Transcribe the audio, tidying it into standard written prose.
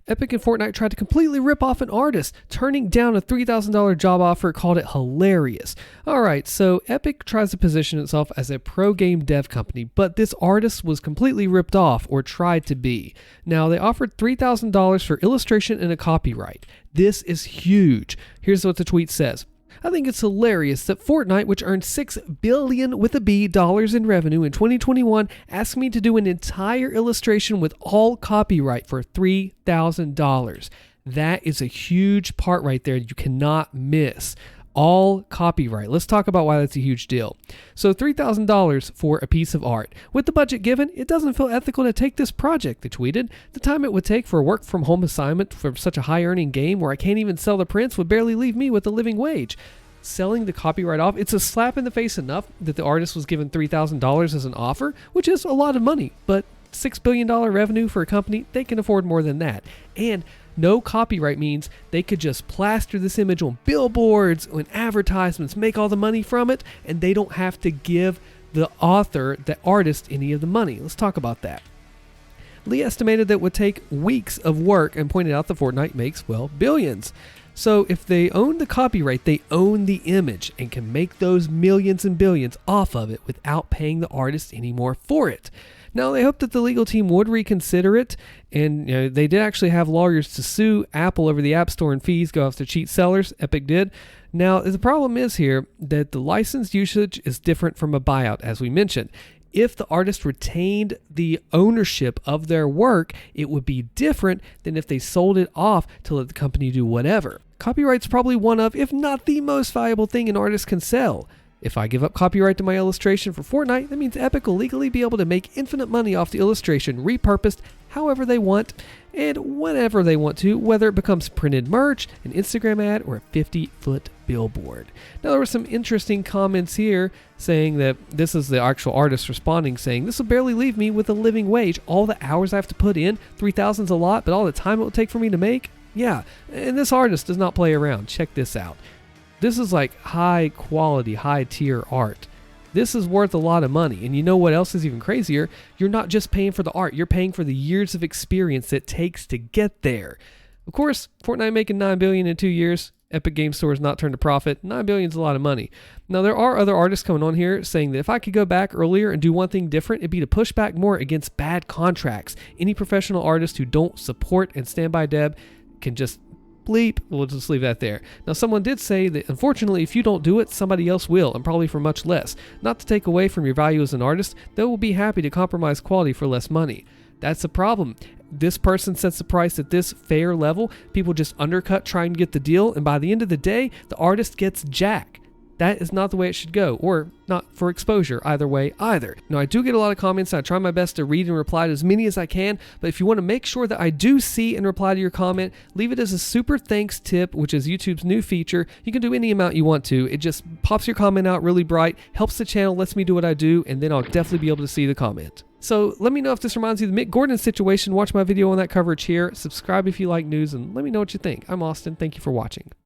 Epic and Fortnite tried to completely rip off an artist, turning down a $3,000 job offer, called it hilarious. Alright, so Epic tries to position itself as a pro game dev company, but this artist was completely ripped off, or tried to be. Now, they offered $3,000 for illustration and a copyright. This is huge. Here's what the tweet says. I think it's hilarious that Fortnite, which earned $6 billion with a B dollars in revenue in 2021, asked me to do an entire illustration with all copyright for $3,000. That is a huge part right there you cannot miss. All copyright. Let's talk about why that's a huge deal. So $3,000 for a piece of art. With the budget given, it doesn't feel ethical to take this project, they tweeted. The time it would take for a work from home assignment for such a high earning game where I can't even sell the prints would barely leave me with a living wage. Selling the copyright off, it's a slap in the face enough that the artist was given $3,000 as an offer, which is a lot of money, but $6 billion revenue for a company, they can afford more than that. And no copyright means they could just plaster this image on billboards, on advertisements, make all the money from it, and they don't have to give the author, the artist, any of the money. Let's talk about that. Lee estimated that it would take weeks of work and pointed out that Fortnite makes, well, billions. So if they own the copyright, they own the image and can make those millions and billions off of it without paying the artist any more for it. Now, they hope that the legal team would reconsider it, and they did actually have lawyers to sue Apple over the App Store and fees go after cheat sellers. Epic did. Now, the problem is here that the license usage is different from a buyout, as we mentioned. If the artist retained the ownership of their work, it would be different than if they sold it off to let the company do whatever. Copyright's probably one of, if not the most valuable thing an artist can sell. If I give up copyright to my illustration for Fortnite, that means Epic will legally be able to make infinite money off the illustration, repurposed however they want and whenever they want to, whether it becomes printed merch, an Instagram ad, or a 50-foot billboard. Now, there were some interesting comments here saying that this is the actual artist responding, saying, this will barely leave me with a living wage. All the hours I have to put in, 3,000's a lot, but all the time it will take for me to make? Yeah, and this artist does not play around. Check this out. This is like high quality, high tier art. This is worth a lot of money. And you know what else is even crazier? You're not just paying for the art, you're paying for the years of experience it takes to get there. Of course, Fortnite making $9 billion in 2 years. Epic Game Store has not turned a profit. $9 billion is a lot of money. Now, there are other artists coming on here saying that if I could go back earlier and do one thing different, it'd be to push back more against bad contracts. Any professional artist who don't support and stand by Deb can just bleep. We'll just leave that there. Now, someone did say that unfortunately, if you don't do it, somebody else will, and probably for much less. Not to take away from your value as an artist, they will be happy to compromise quality for less money. That's the problem. This person sets the price at this fair level. People just undercut trying to get the deal, and by the end of the day, the artist gets jack. That is not the way it should go, or not for exposure, either way, either. Now, I do get a lot of comments, and I try my best to read and reply to as many as I can, but if you want to make sure that I do see and reply to your comment, leave it as a super thanks tip, which is YouTube's new feature. You can do any amount you want to. It just pops your comment out really bright, helps the channel, lets me do what I do, and then I'll definitely be able to see the comment. So let me know if this reminds you of the Mick Gordon situation. Watch my video on that coverage here. Subscribe if you like news, and let me know what you think. I'm Austin. Thank you for watching.